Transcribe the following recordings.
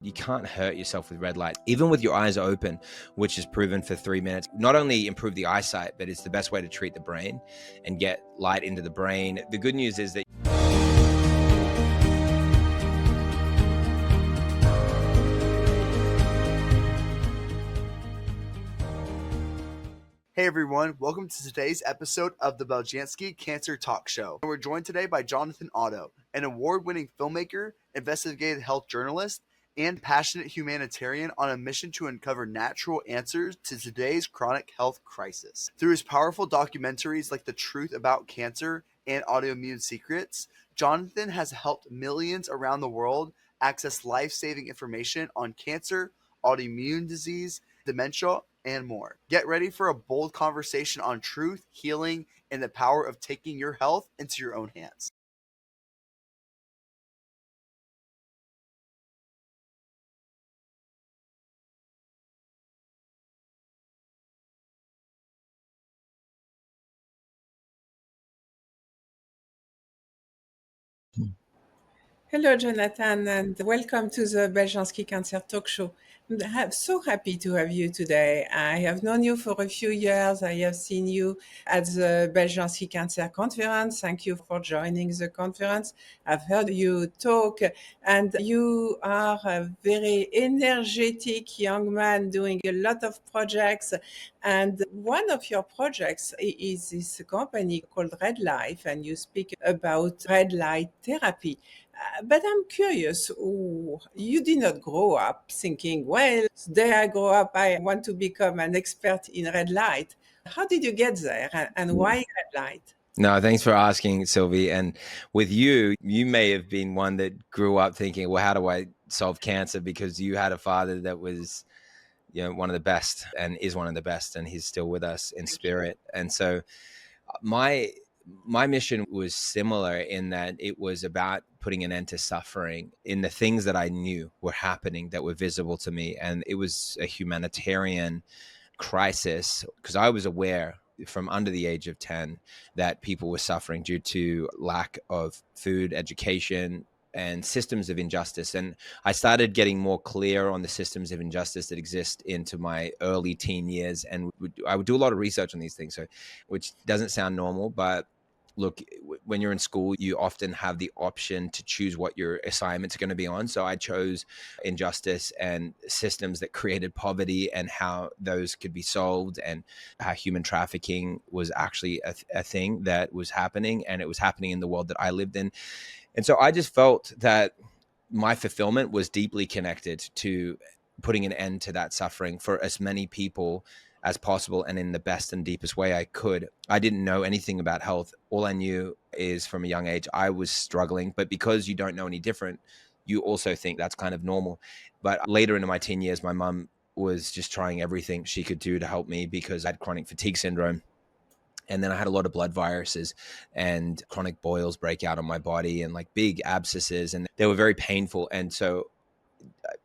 you can't hurt yourself with red light, even with your eyes open, which is proven for 3 minutes. Not only improve the eyesight, but it's the best way to treat the brain and get light into the brain. The good news is that Hey everyone, welcome to today's episode of the Beljanski Cancer Talk Show. We're joined today by Jonathan Otto, an award-winning filmmaker, investigative health journalist, and passionate humanitarian on a mission to uncover natural answers to today's chronic health crisis. Through his powerful documentaries like The Truth About Cancer and Autoimmune Secrets, Jonathan has helped millions around the world access life-saving information on cancer, autoimmune disease, dementia, and more. Get ready for a bold conversation on truth, healing, and the power of taking your health into your own hands. Hello, Jonathan, and welcome to the Beljanski Cancer Talk Show. I'm so happy to have you today. I have known you for a few years. I have seen you at the Beljanski Cancer Conference. Thank you for joining the conference. I've heard you talk, and you are a very energetic young man doing a lot of projects. And one of your projects is this company called Red Life, and you speak about red light therapy. But I'm curious, you did not grow up thinking, well, the day I grow up, I want to become an expert in red light. How did you get there and why red light? No, thanks for asking, Sylvie. And with you may have been one that grew up thinking, well, how do I solve cancer? Because you had a father that was, one of the best and is one of the best, and he's still with us in spirit. And so my mission was similar in that it was about putting an end to suffering in the things that I knew were happening that were visible to me. And it was a humanitarian crisis because I was aware from under the age of 10 that people were suffering due to lack of food, education, and systems of injustice. And I started getting more clear on the systems of injustice that exist into my early teen years. And I would do a lot of research on these things, so which doesn't sound normal, but look, when you're in school, you often have the option to choose what your assignments are going to be on. So I chose injustice and systems that created poverty and how those could be solved, and how human trafficking was actually a thing that was happening, and it was happening in the world that I lived in. And so I just felt that my fulfillment was deeply connected to putting an end to that suffering for as many people as possible, and in the best and deepest way I could. I didn't know anything about health. All I knew is from a young age, I was struggling. But because you don't know any different, you also think that's kind of normal. But later into my teen years, my mum was just trying everything she could do to help me because I had chronic fatigue syndrome. And then I had a lot of blood viruses and chronic boils break out on my body and like big abscesses, and they were very painful. And so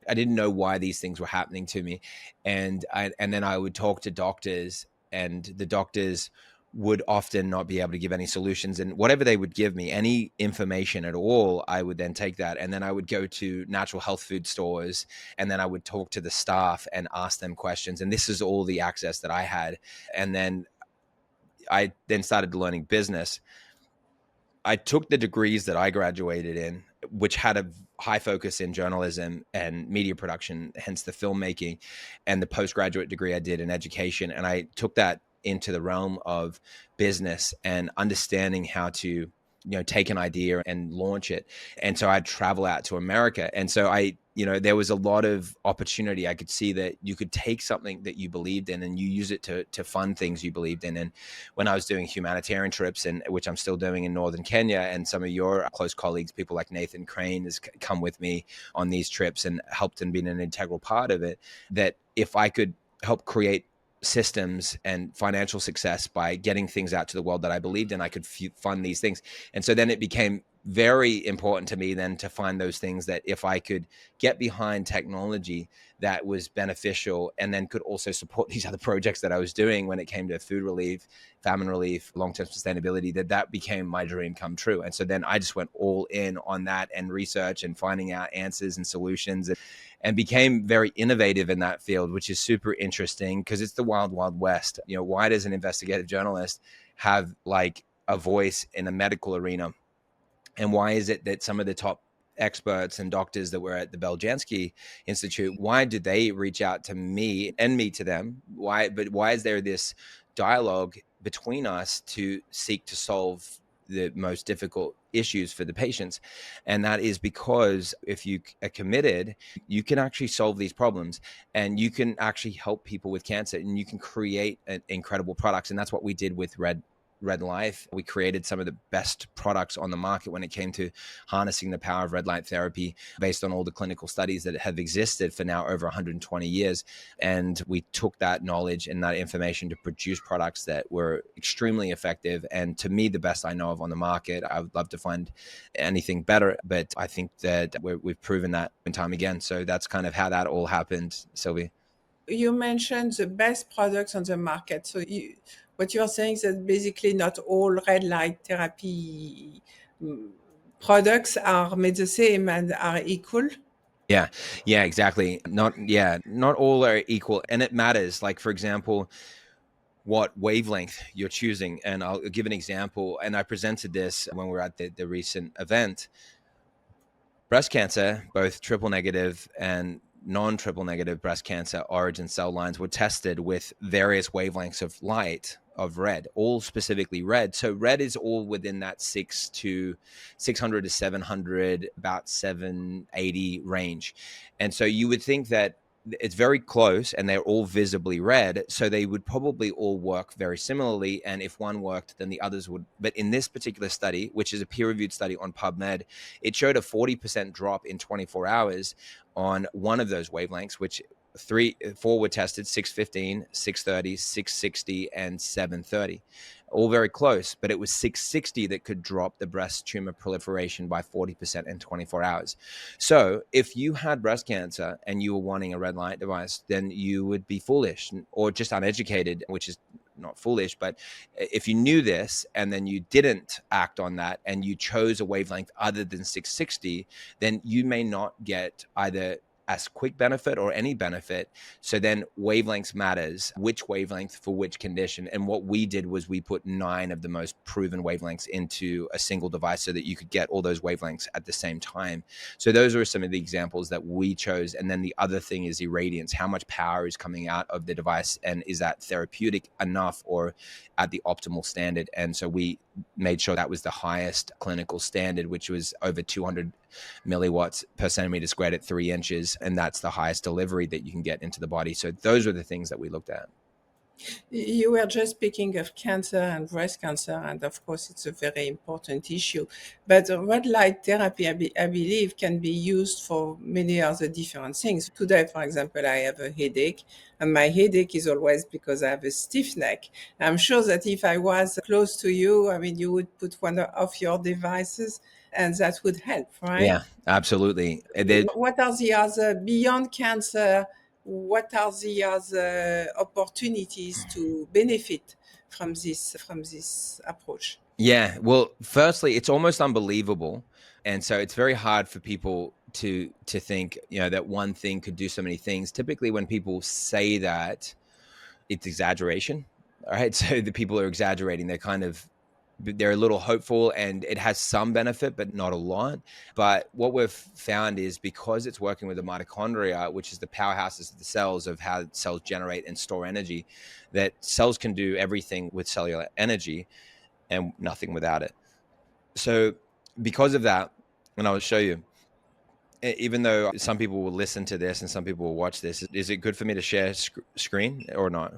I didn't know why these things were happening to me. And then I would talk to doctors, and the doctors would often not be able to give any solutions. And whatever they would give me, any information at all, I would then take that. And then I would go to natural health food stores, and then I would talk to the staff and ask them questions. And this is all the access that I had. And then I then started learning business. I took the degrees that I graduated in, which had a high focus in journalism and media production, hence the filmmaking, and the postgraduate degree I did in education. And I took that into the realm of business and understanding how to, take an idea and launch it. And so I'd travel out to America. And so there was a lot of opportunity. I could see that you could take something that you believed in and you use it to fund things you believed in. And when I was doing humanitarian trips, and which I'm still doing in Northern Kenya, and some of your close colleagues, people like Nathan Crane, has come with me on these trips and helped and been an integral part of it, that if I could help create systems and financial success by getting things out to the world that I believed in, I could fund these things. And so then it became very important to me then to find those things that if I could get behind technology that was beneficial and then could also support these other projects that I was doing when it came to food relief, famine relief, long-term sustainability, that became my dream come true. And so then I just went all in on that and research and finding out answers and solutions, and became very innovative in that field, which is super interesting because it's the wild, wild west. You know, why does an investigative journalist have like a voice in a medical arena? And why is it that some of the top experts and doctors that were at the Beljanski Institute, why did they reach out to me and me to them? Why is there this dialogue between us to seek to solve the most difficult issues for the patients? And that is because if you are committed, you can actually solve these problems, and you can actually help people with cancer, and you can create incredible products. And that's what we did with Red Life. We created some of the best products on the market when it came to harnessing the power of red light therapy based on all the clinical studies that have existed for now over 120 years. And we took that knowledge and that information to produce products that were extremely effective. And to me, the best I know of on the market. I would love to find anything better, but I think that we've proven that time again. So that's kind of how that all happened, Sylvie. You mentioned the best products on the market. So what you're saying is that basically not all red light therapy products are made the same and are equal. Yeah, exactly. Not all are equal, and it matters. Like, for example, what wavelength you're choosing. And I'll give an example. And I presented this when we were at the recent event. Breast cancer, both triple negative and non-triple negative breast cancer origin cell lines were tested with various wavelengths of light of red, all specifically red. So red is all within that 600 to 700, about 780 range. And so you would think that it's very close and they're all visibly red. So they would probably all work very similarly. And if one worked, then the others would. But in this particular study, which is a peer-reviewed study on PubMed, it showed a 40% drop in 24 hours on one of those wavelengths, which four were tested: 615, 630, 660, and 730. All very close, but it was 660 that could drop the breast tumor proliferation by 40% in 24 hours. So if you had breast cancer and you were wanting a red light device, then you would be foolish or just uneducated, which is not foolish. But if you knew this and then you didn't act on that and you chose a wavelength other than 660, then you may not get either as quick benefit or any benefit. So then wavelengths matters, which wavelength for which condition. And what we did was we put 9 of the most proven wavelengths into a single device so that you could get all those wavelengths at the same time. So those are some of the examples that we chose. And then the other thing is irradiance. How much power is coming out of the device, and is that therapeutic enough or at the optimal standard? And so we made sure that was the highest clinical standard, which was over 200 milliwatts per centimeter squared at 3 inches. And that's the highest delivery that you can get into the body. So those are the things that we looked at. You were just speaking of cancer and breast cancer, and of course it's a very important issue. But red light therapy, I believe, can be used for many other different things. Today, for example, I have a headache, and my headache is always because I have a stiff neck. I'm sure that if I was close to you, I mean, you would put one of your devices, and that would help, right? Yeah, absolutely. What are the other, beyond cancer, what are the other opportunities to benefit from this approach? Yeah, well, firstly, it's almost unbelievable. And so it's very hard for people to think, that one thing could do so many things. Typically when people say that, it's exaggeration. All right. So the people are exaggerating. They're a little hopeful, and it has some benefit, but not a lot. But what we've found is because it's working with the mitochondria, which is the powerhouses of the cells of how cells generate and store energy, that cells can do everything with cellular energy and nothing without it. So because of that, and I'll show you, even though some people will listen to this and some people will watch this, is it good for me to share screen or not?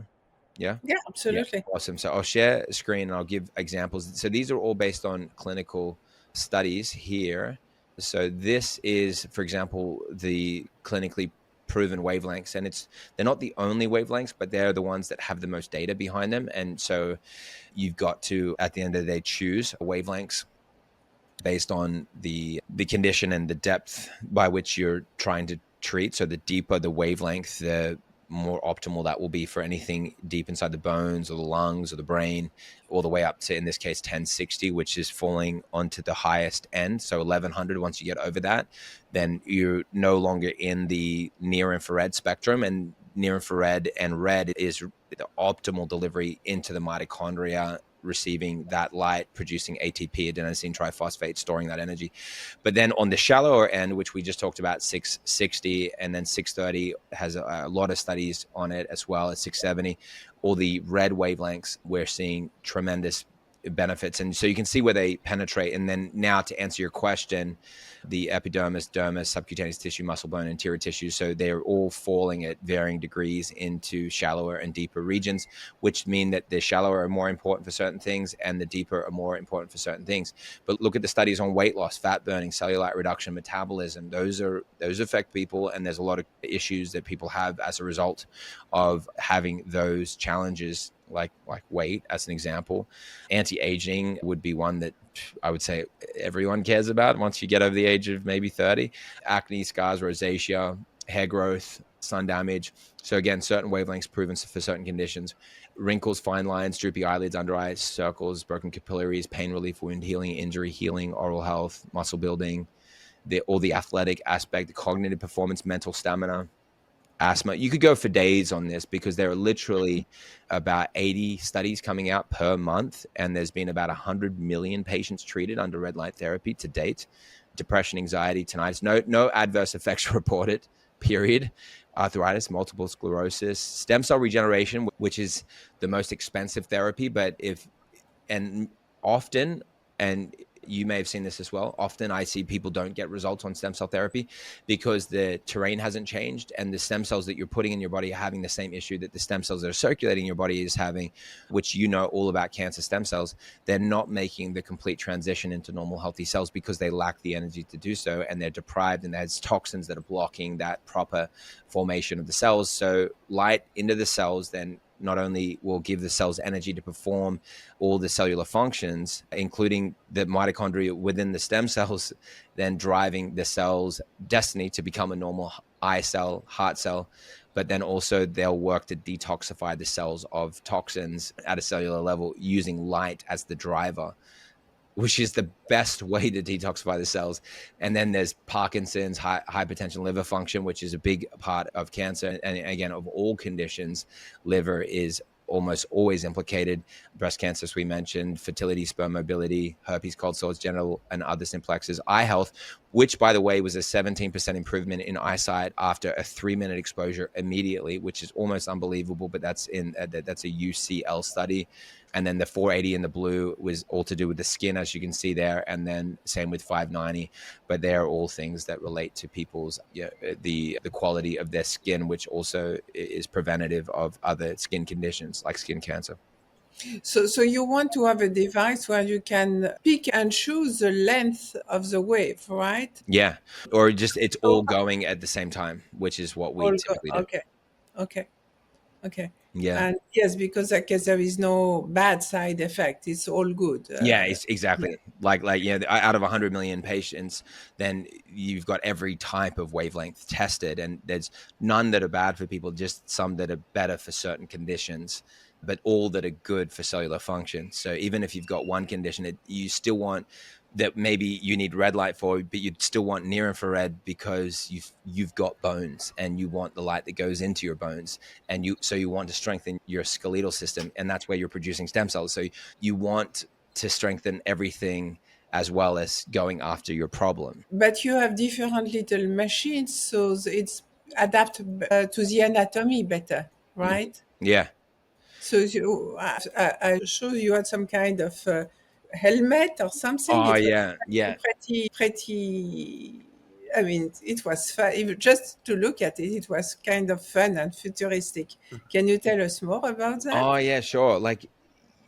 Yeah. Yeah, absolutely. Yeah, awesome. So I'll share a screen and I'll give examples. So these are all based on clinical studies here. So this is, for example, the clinically proven wavelengths, and they're not the only wavelengths, but they're the ones that have the most data behind them. And so you've got to, at the end of the day, choose wavelengths based on the condition and the depth by which you're trying to treat. So the deeper the wavelength, the more optimal that will be for anything deep inside the bones or the lungs or the brain, all the way up to, in this case, 1060, which is falling onto the highest end. So 1100, once you get over that, then you're no longer in the near infrared spectrum, and near infrared and red is the optimal delivery into the mitochondria, receiving that light, producing ATP, adenosine triphosphate, storing that energy. But then on the shallower end, which we just talked about, 660, and then 630 has a lot of studies on it as well as 670, all the red wavelengths, we're seeing tremendous benefits. And so you can see where they penetrate. And then now, to answer your question, the epidermis, dermis, subcutaneous tissue, muscle, bone, anterior tissue. So they're all falling at varying degrees into shallower and deeper regions, which mean that the shallower are more important for certain things and the deeper are more important for certain things. But look at the studies on weight loss, fat burning, cellulite reduction, metabolism. Those affect people, and there's a lot of issues that people have as a result of having those challenges, like weight, as an example. Anti-aging would be one that I would say everyone cares about once you get over the age of maybe 30. Acne, scars, rosacea, hair growth, sun damage. So again, certain wavelengths proven for certain conditions. Wrinkles, fine lines, droopy eyelids, under eye circles, broken capillaries, pain relief, wound healing, injury healing, oral health, muscle building, all the athletic aspect, the cognitive performance, mental stamina, asthma. You could go for days on this, because there are literally about 80 studies coming out per month, and there's been about 100 million patients treated under red light therapy to date. Depression, anxiety, tinnitus, no adverse effects reported, period. Arthritis, multiple sclerosis, stem cell regeneration, which is the most expensive therapy, but often, and you may have seen this as well, often I see people don't get results on stem cell therapy because the terrain hasn't changed, and the stem cells that you're putting in your body are having the same issue that the stem cells that are circulating your body is having, which you know all about cancer stem cells. They're not making the complete transition into normal healthy cells because they lack the energy to do so, and they're deprived, and there's toxins that are blocking that proper formation of the cells. So light into the cells then not only will give the cells energy to perform all the cellular functions, including the mitochondria within the stem cells, then driving the cell's destiny to become a normal eye cell, heart cell, but then also they'll work to detoxify the cells of toxins at a cellular level using light as the driver, which is the best way to detoxify the cells. And then there's Parkinson's, hypertension, liver function, which is a big part of cancer. And again, of all conditions, liver is almost always implicated. Breast cancer, as we mentioned, fertility, sperm mobility, herpes, cold sores, genital and other simplexes, eye health, which, by the way, was a 17% improvement in eyesight after a 3-minute exposure immediately, which is almost unbelievable. But that's a UCL study. And then the 480 in the blue was all to do with the skin, as you can see there. And then same with 590. But they are all things that relate to people's, the quality of their skin, which also is preventative of other skin conditions like skin cancer. So you want to have a device where you can pick and choose the length of the wave, right? Yeah. Or just it's all going at the same time, which is what we typically do. Okay. Yeah. And yes, because I guess there is no bad side effect. It's all good. Yeah, exactly. Yeah. Like out of 100 million patients, then you've got every type of wavelength tested, and there's none that are bad for people, just some that are better for certain conditions, but all that are good for cellular function. So even if you've got one condition, you still want that maybe you need red light for, but you'd still want near infrared because you've got bones and you want the light that goes into your bones, and you want to strengthen your skeletal system, and that's where you're producing stem cells. So you want to strengthen everything as well as going after your problem. But you have different little machines, so it's adapt to the anatomy better, right? Yeah. So I sure you had some kind of helmet or something. Oh It was yeah. pretty. I mean, it was fun. Just to look at it, it was kind of fun and futuristic. Can you tell us more about that? Oh yeah, sure. Like,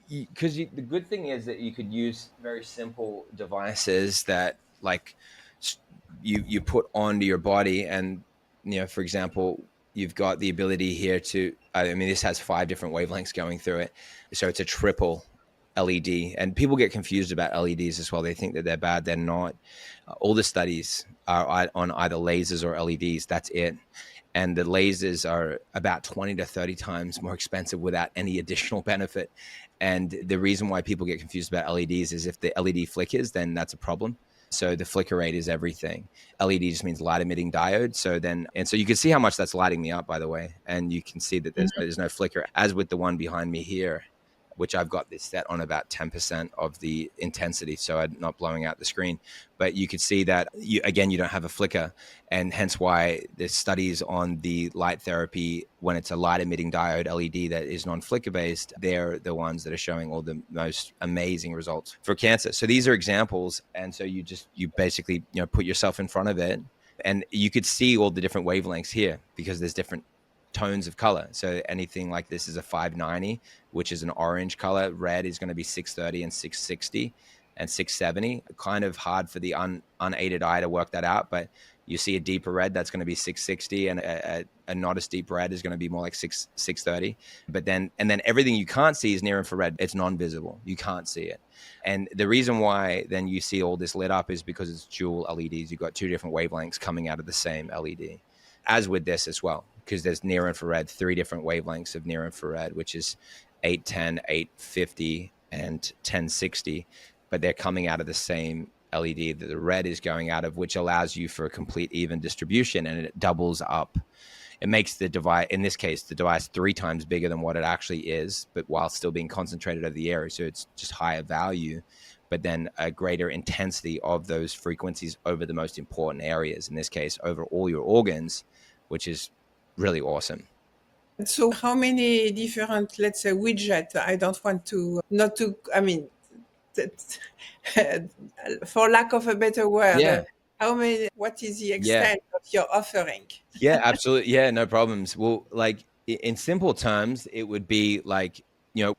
because the good thing is that you could use very simple devices that, like, you put onto your body, and for example, you've got the ability here to, I mean, this has 5 different wavelengths going through it, so it's a triple LED, and people get confused about LEDs as well. They think that they're bad. They're not. All the studies are on either lasers or LEDs. That's it. And the lasers are about 20 to 30 times more expensive without any additional benefit. And the reason why people get confused about LEDs is if the LED flickers, then that's a problem. So the flicker rate is everything. LED just means light emitting diode. So you can see how much that's lighting me up, by the way. And you can see that there's no flicker, as with the one behind me here, which I've got this set on about 10% of the intensity, so I'm not blowing out the screen. But you could see that, you don't have a flicker, and hence why the studies on the light therapy, when it's a light-emitting diode LED that is non-flicker based, they're the ones that are showing all the most amazing results for cancer. So these are examples, and so you basically put yourself in front of it, and you could see all the different wavelengths here because there's different tones of color. So anything like this is a 590, which is an orange color. Red is going to be 630 and 660 and 670. Kind of hard for the unaided eye to work that out, but you see a deeper red, that's going to be 660, and a not as deep red is going to be more like 630. But then everything you can't see is near infrared. It's non-visible. You can't see it. And the reason why then you see all this lit up is because it's dual LEDs. You've got two different wavelengths coming out of the same LED. As with this as well, because there's near infrared, 3 different wavelengths of near infrared, which is 810, 850, and 1060, but they're coming out of the same LED that the red is going out of, which allows you for a complete even distribution, and it doubles up. It makes the device, in this case, the device 3 times bigger than what it actually is, but while still being concentrated over the area. So it's just higher value, but then a greater intensity of those frequencies over the most important areas, in this case, over all your organs, which is really awesome. So how many different, let's say, widgets, I don't want to, not to, I mean, for lack of a better word, what is the extent of your offering? Yeah, absolutely. Yeah, no problems. Well, like in simple terms, it would be like,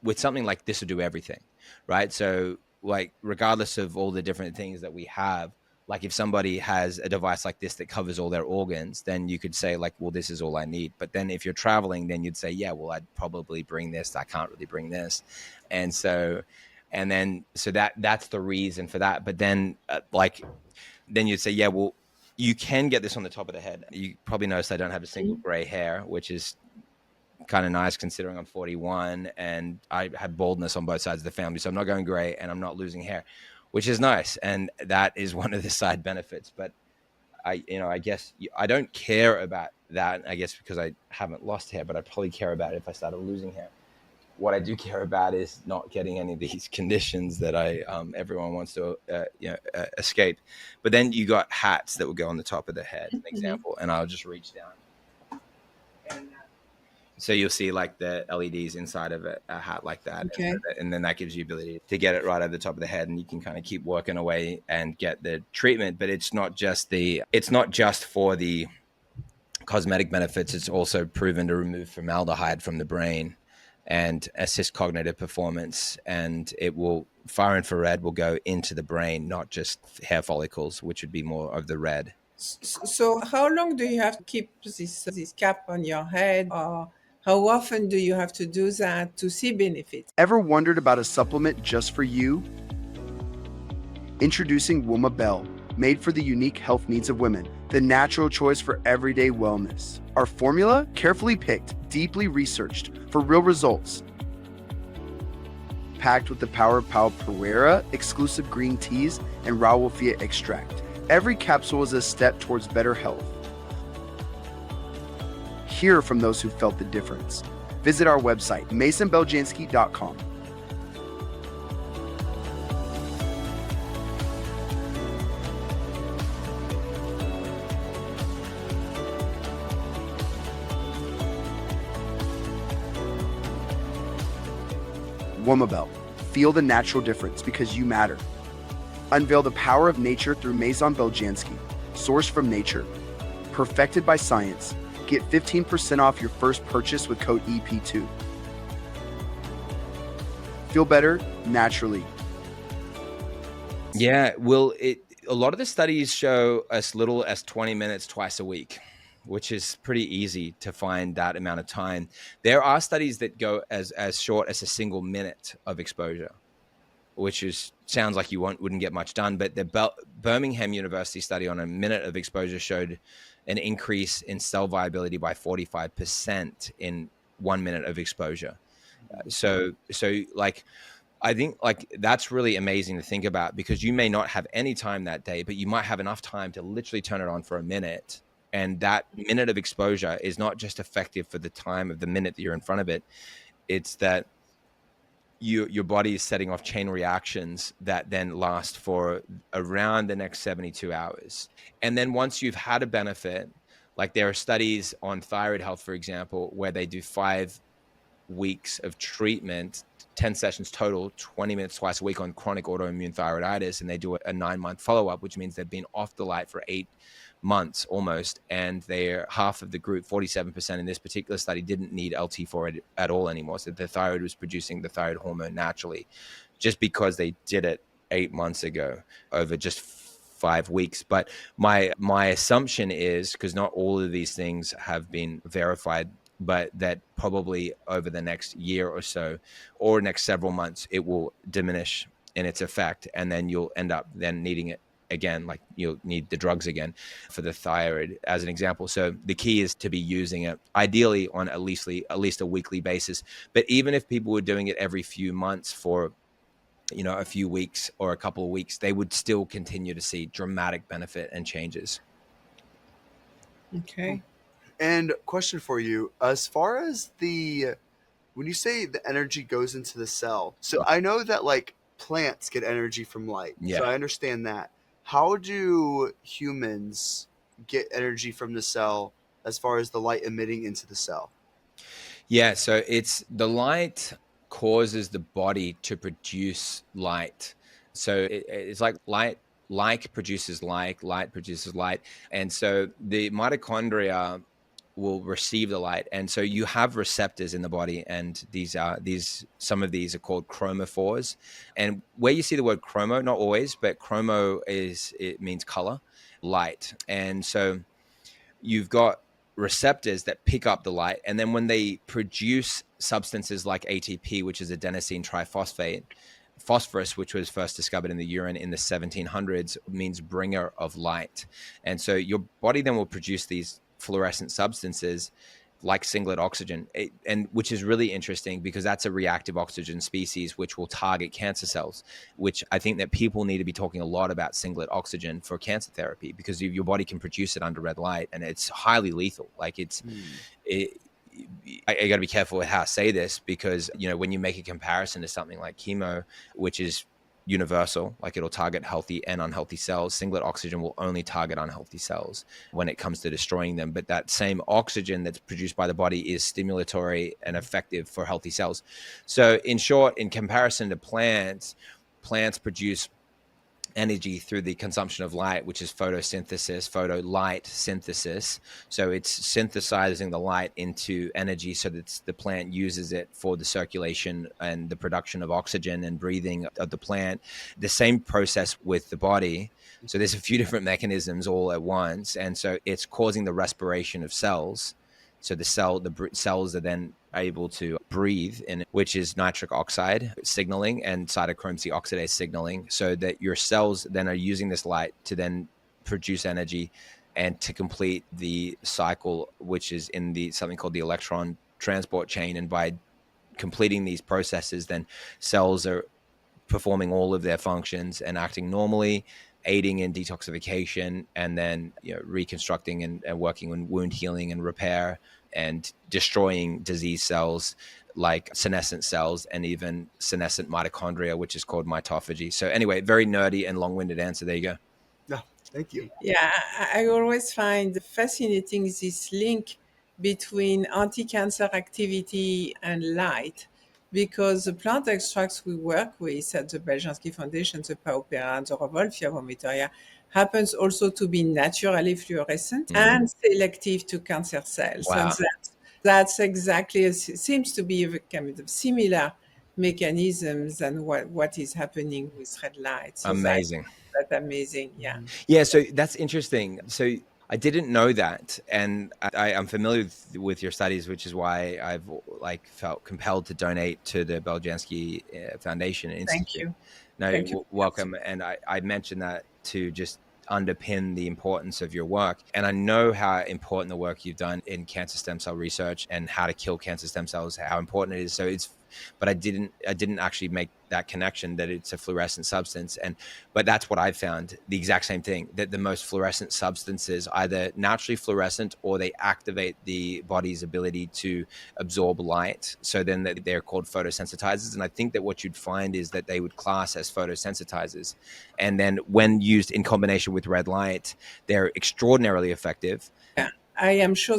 with something like this would do everything, right? So like, regardless of all the different things that we have, like if somebody has a device like this that covers all their organs, then you could say like, well, this is all I need. But then if you're traveling, then you'd say, yeah, well, I'd probably bring this. I can't really bring this. And so that's the reason for that. But then then you'd say, yeah, well, you can get this on the top of the head. You probably noticed I don't have a single gray hair, which is kind of nice considering I'm 41 and I had baldness on both sides of the family. So I'm not going gray and I'm not losing hair, which is nice. And that is one of the side benefits. But I guess I don't care about that, I guess, because I haven't lost hair, but I probably care about it if I started losing hair. What I do care about is not getting any of these conditions that everyone wants to escape. But then you got hats that would go on the top of the head, an example, and I'll just reach down. And so you'll see like the LEDs inside of a hat like that. Okay. And then that gives you ability to get it right over the top of the head, and you can kind of keep working away and get the treatment. But it's not just for the cosmetic benefits. It's also proven to remove formaldehyde from the brain and assist cognitive performance. And far infrared will go into the brain, not just hair follicles, which would be more of the red. So how long do you have to keep this cap on your head, or how often do you have to do that to see benefits? Ever wondered about a supplement just for you? Introducing Womabel, made for the unique health needs of women, the natural choice for everyday wellness. Our formula, carefully picked, deeply researched, for real results. Packed with the power of Pau Pereira, exclusive green teas, and Rawolfia extract. Every capsule is a step towards better health. Hear from those who felt the difference. Visit our website, masonbeljanski.com. Womabel. Feel the natural difference because you matter. Unveil the power of nature through Maison Beljanski. Sourced from nature. Perfected by science. Get 15% off your first purchase with code EP2. Feel better naturally. Yeah, well, a lot of the studies show as little as 20 minutes twice a week, which is pretty easy to find that amount of time. There are studies that go as short as a single minute of exposure. which sounds like you wouldn't get much done. But the Birmingham University study on a minute of exposure showed an increase in cell viability by 45% in 1 minute of exposure. So like, I think like that's really amazing to think about, because you may not have any time that day, but you might have enough time to literally turn it on for a minute. And that minute of exposure is not just effective for the time of the minute that you're in front of it. It's that your body is setting off chain reactions that then last for around the next 72 hours. And then once you've had a benefit, like there are studies on thyroid health, for example, where they do 5 weeks of treatment, 10 sessions total, 20 minutes twice a week on chronic autoimmune thyroiditis. And they do a 9-month follow-up, which means they've been off the light for 8 months almost. And they're half of the group, 47% in this particular study, didn't need LT4 at all anymore. So the thyroid was producing the thyroid hormone naturally, just because they did it 8 months ago over just 5 weeks. But my assumption is, because not all of these things have been verified, but that probably over the next year or so, or next several months, it will diminish in its effect. And then you'll end up then needing it again, like you'll need the drugs again for the thyroid, as an example. So the key is to be using it ideally on at least a weekly basis. But even if people were doing it every few months for, a few weeks or a couple of weeks, they would still continue to see dramatic benefit and changes. Okay. And question for you, as far as when you say the energy goes into the cell, so I know that like plants get energy from light. Yeah. So I understand that. How do humans get energy from the cell as far as the light emitting into the cell? Yeah, so it's the light causes the body to produce light. So it's like like produces light produces light. And so the mitochondria will receive the light. And so you have receptors in the body, and some of these are called chromophores. And where you see the word chromo, not always, but chromo it means color, light. And so you've got receptors that pick up the light, and then when they produce substances like ATP, which is adenosine triphosphate, phosphorus, which was first discovered in the urine in the 1700s, means bringer of light. And so your body then will produce these fluorescent substances like singlet oxygen, and which is really interesting because that's a reactive oxygen species which will target cancer cells, which I think that people need to be talking a lot about singlet oxygen for cancer therapy, because your body can produce it under red light, and it's highly lethal. Like I got to be careful with how I say this, because when you make a comparison to something like chemo, which is universal, like it'll target healthy and unhealthy cells, singlet oxygen will only target unhealthy cells when it comes to destroying them. But that same oxygen that's produced by the body is stimulatory and effective for healthy cells. So in short, in comparison to plants produce energy through the consumption of light, which is photosynthesis, photolight synthesis. So it's synthesizing the light into energy so that the plant uses it for the circulation and the production of oxygen and breathing of the plant. The same process with the body. So there's a few different mechanisms all at once. And so it's causing the respiration of cells. So the cells are then able to breathe, which is nitric oxide signaling and cytochrome C oxidase signaling, so that your cells then are using this light to then produce energy and to complete the cycle, which is in something called the electron transport chain. And by completing these processes, then cells are performing all of their functions and acting normally, aiding in detoxification, and then reconstructing and working on wound healing and repair, and destroying disease cells like senescent cells and even senescent mitochondria, which is called mitophagy. So anyway, very nerdy and long-winded answer. There you go. No, thank you. Yeah, I always find fascinating this link between anti-cancer activity and light, because the plant extracts we work with at the Beljanski Foundation, the Paupera and the Revolvia vomitoria, happens also to be naturally fluorescent and selective to cancer cells. Wow. And that's exactly, seems to be a kind of similar mechanisms than what is happening with red light. So Amazing. that's amazing. Yeah. Yeah. So that's interesting. So I didn't know that, and I'm familiar with your studies, which is why I've felt compelled to donate to the Beljanski Foundation Thank Institute. you. No, Thank you. welcome, and I mentioned that to just underpin the importance of your work. And I know how important the work you've done in cancer stem cell research and how to kill cancer stem cells, how important it is. So but I didn't actually make that connection that it's a fluorescent substance. But that's what I found, the exact same thing, that the most fluorescent substances either naturally fluorescent or they activate the body's ability to absorb light. So then they're called photosensitizers. And I think that what you'd find is that they would class as photosensitizers. And then when used in combination with red light, they're extraordinarily effective. Yeah, I am sure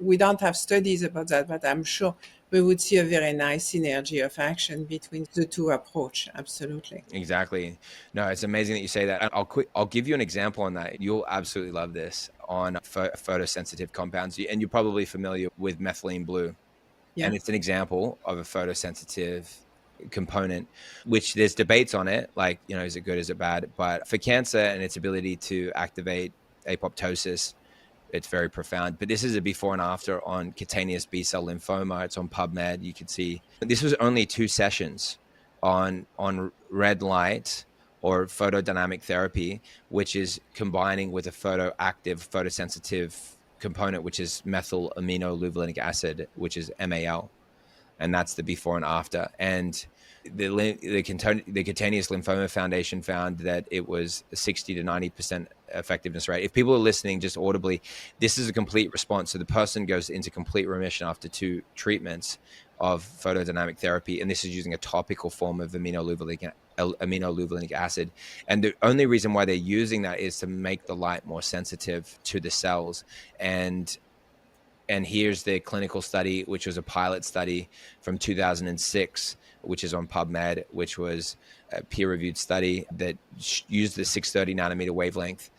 we don't have studies about that, but I'm sure we would see a very nice synergy of action between the two approach. Absolutely. Exactly. No, it's amazing that you say that. I'll give you an example on that. You'll absolutely love this on photosensitive compounds. And you're probably familiar with methylene blue. Yeah. And it's an example of a photosensitive component, which there's debates on it. Like, is it good? Is it bad? But for cancer and its ability to activate apoptosis, it's very profound. But this is a before and after on cutaneous B-cell lymphoma. It's on PubMed. You could see this was only 2 sessions on red light or photodynamic therapy, which is combining with a photoactive, photosensitive component, which is methyl aminoleuvolinic acid, which is MAL. And that's the before and after. And the Cutaneous Lymphoma Foundation found that it was a 60 to 90% effectiveness rate. If people are listening just audibly, this is a complete response. So the person goes into complete remission after 2 treatments of photodynamic therapy. And this is using a topical form of aminoleuvolinic acid. And the only reason why they're using that is to make the light more sensitive to the cells. And here's the clinical study, which was a pilot study from 2006, which is on PubMed, which was a peer-reviewed study that used the 630 nanometer wavelength.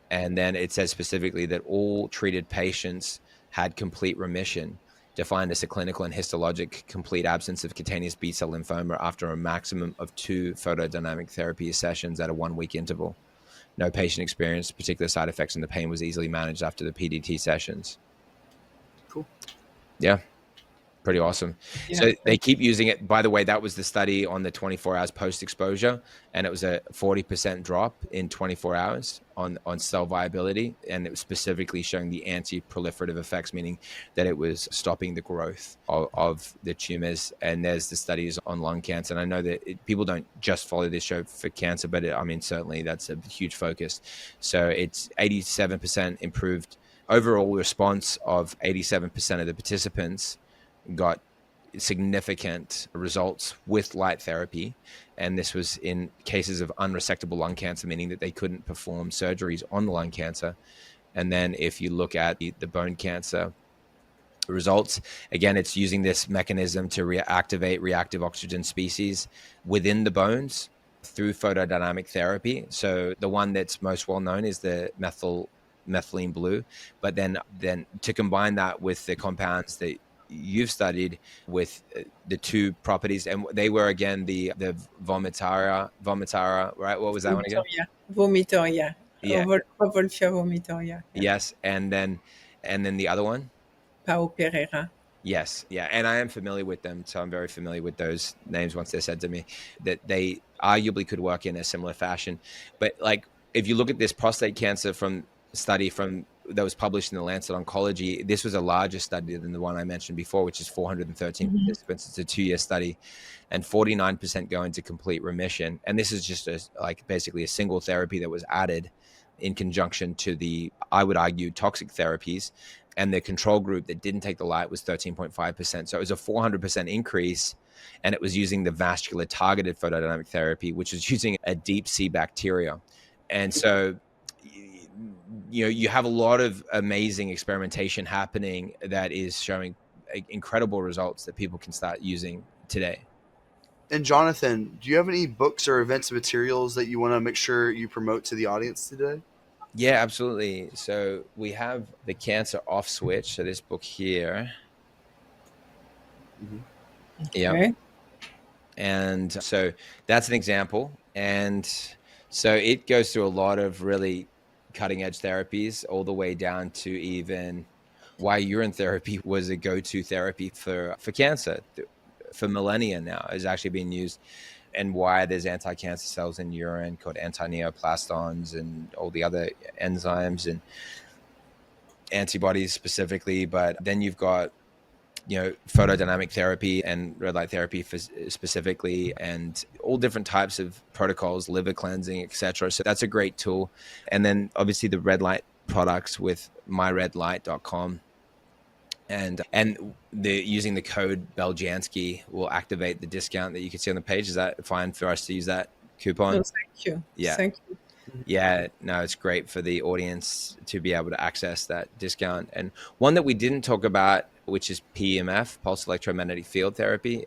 And then it says specifically that all treated patients had complete remission, defined as a clinical and histologic complete absence of cutaneous B-cell lymphoma after a maximum of 2 photodynamic therapy sessions at a 1-week interval. No patient experienced particular side effects, and the pain was easily managed after the PDT sessions. Cool. Yeah. Pretty awesome. Yeah. So they keep using it. By the way, that was the study on the 24 hours post-exposure, and it was a 40% drop in 24 hours on cell viability, and it was specifically showing the anti-proliferative effects, meaning that it was stopping the growth of the tumors. And there's the studies on lung cancer. And I know that people don't just follow this show for cancer, but certainly that's a huge focus. So it's 87% improved overall response of 87% of the participants got significant results with light therapy. And this was in cases of unresectable lung cancer, meaning that they couldn't perform surgeries on the lung cancer. And then if you look at the bone cancer results, again, it's using this mechanism to reactivate reactive oxygen species within the bones through photodynamic therapy. So the one that's most well known is the methylene blue. But then to combine that with the compounds that you've studied with the 2 properties, and they were again the vomitara, right? What was that one again? Vomitoria. Yeah. Wolfia vomitoria. Yeah. Yes, and then the other one. Pao Pereira. Yes, yeah, and I am familiar with them, so I'm very familiar with those names once they're said to me, that they arguably could work in a similar fashion. But if you look at this prostate cancer study that was published in the Lancet Oncology, this was a larger study than the one I mentioned before, which is 413 participants. It's a 2-year study, and 49% go into complete remission. And this is just basically a single therapy that was added in conjunction to the, I would argue, toxic therapies. And the control group that didn't take the light was 13.5%. So it was a 400% increase. And it was using the vascular targeted photodynamic therapy, which is using a deep sea bacteria. And so you have a lot of amazing experimentation happening that is showing incredible results that people can start using today. And Jonathan, do you have any books or events materials that you want to make sure you promote to the audience today? Yeah, absolutely. So we have the Cancer Off Switch. So this book here. Yeah. Okay. And so that's an example. And so it goes through a lot of really cutting edge therapies all the way down to even why urine therapy was a go-to therapy for cancer for millennia now, is actually being used, and why there's anti-cancer cells in urine called anti-neoplastons and all the other enzymes and antibodies specifically. But then you've got, photodynamic therapy and red light therapy specifically, and all different types of protocols, liver cleansing, etc. So that's a great tool. And then obviously the red light products with myredlight.com, and using the code Beljanski will activate the discount that you can see on the page. Is that fine for us to use that coupon? No, thank you. Yeah. Thank you. Yeah, no, it's great for the audience to be able to access that discount. And one that we didn't talk about, which is PEMF, pulse electromagnetic field therapy,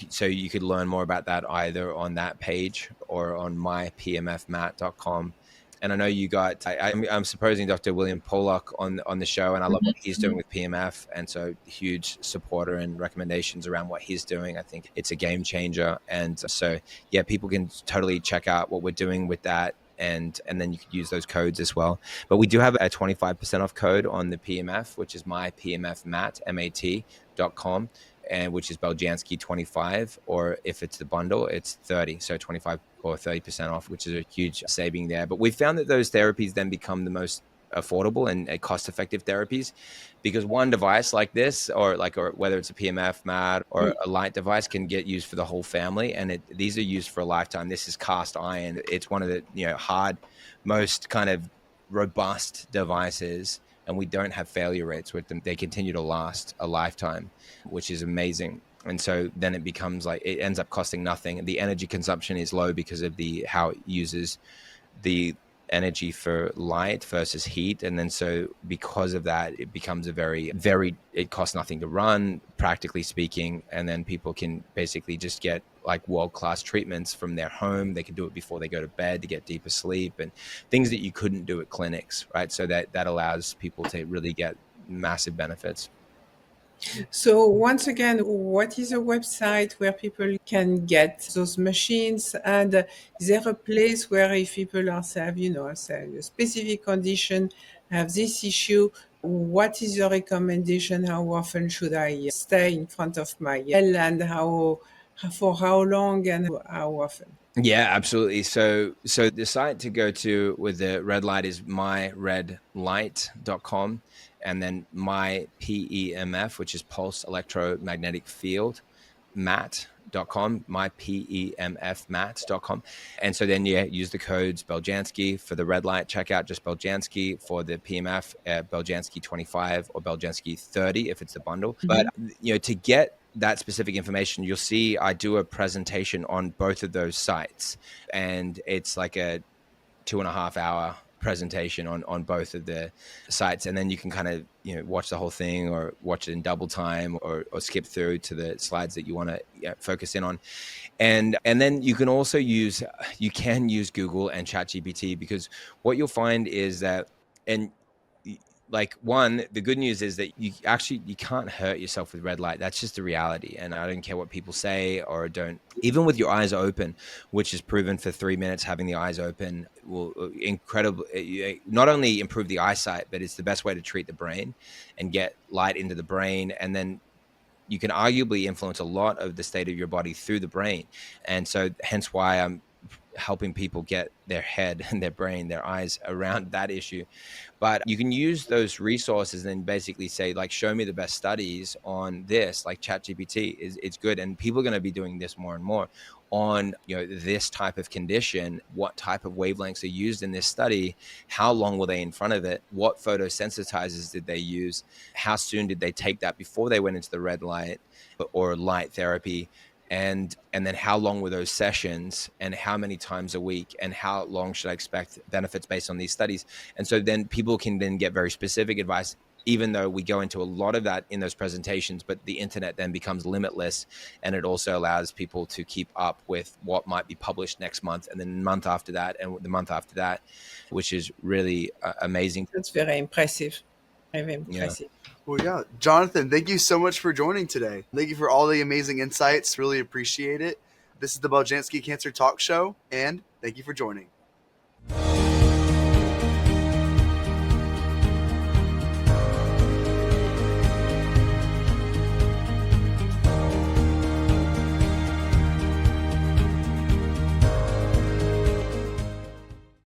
so you could learn more about that either on that page or on mypmfmat.com. And I know you got, I'm supposing Dr. William Pollock on the show, and I love what he's doing with PMF. And so huge supporter and recommendations around what he's doing. I think it's a game changer. And so, yeah, people can totally check out what we're doing with that. And then you could use those codes as well. But we do have a 25% off code on the PMF, which is mypmfmat.com, and which is Beljanski 25, or if it's the bundle, it's 30. So 25 or 30% off, which is a huge saving there. But we found that those therapies then become the most affordable and cost-effective therapies, because one device like this, or whether it's a PMF mat or a light device, can get used for the whole family, and these are used for a lifetime. This is cast iron. It's one of the hard, most kind of robust devices, and we don't have failure rates with them. They continue to last a lifetime, which is amazing. And so then it becomes like, it ends up costing nothing. The energy consumption is low because of how it uses the energy for light versus heat. And then so because of that, it becomes a it costs nothing to run, practically speaking. And then people can basically just get like world-class treatments from their home. They can do it before they go to bed to get deeper sleep, and things that you couldn't do at clinics, right? So that allows people to really get massive benefits. So once again, what is a website where people can get those machines? And is there a place where if people are saying, a specific condition, have this issue, what is your recommendation? How often should I stay in front of my L, and for how long and how often? Yeah, absolutely. So the site to go to with the red light is myredlight.com, and then my PEMF, which is pulse electromagnetic field mat.com, mypemfmat.com. And so then use the codes Beljanski for the red light checkout, just Beljanski; for the PMF, Beljanski 25 or Beljanski 30 if it's the bundle. But to get that specific information, you'll see I do a presentation on both of those sites, and it's like a 2.5 hour presentation on both of the sites. And then you can kind of watch the whole thing, or watch it in double time, or skip through to the slides that you want to focus in on. And then you can also use Google and ChatGPT, because what you'll find is that, and like, one, the good news is that you can't hurt yourself with red light. That's just the reality. And I don't care what people say or don't. Even with your eyes open, which is proven for 3 minutes, having the eyes open will not only improve the eyesight, but it's the best way to treat the brain and get light into the brain. And then you can arguably influence a lot of the state of your body through the brain. And so hence why I'm helping people get their head and their brain, their eyes around that issue. But you can use those resources and basically say, like, show me the best studies on this, like ChatGPT it's good. And people are going to be doing this more and more on, this type of condition. What type of wavelengths are used in this study? How long were they in front of it? What photosensitizers did they use? How soon did they take that before they went into the red light or light therapy? And then how long were those sessions, and how many times a week, and how long should I expect benefits based on these studies? And so then people can then get very specific advice, even though we go into a lot of that in those presentations. But the internet then becomes limitless, and it also allows people to keep up with what might be published next month, and then the month after that, and the month after that, which is really amazing. That's very impressive. Very impressive. Yeah. Well, yeah. Jonathan, thank you so much for joining today. Thank you for all the amazing insights. Really appreciate it. This is the Beljanski Cancer Talk Show, and thank you for joining.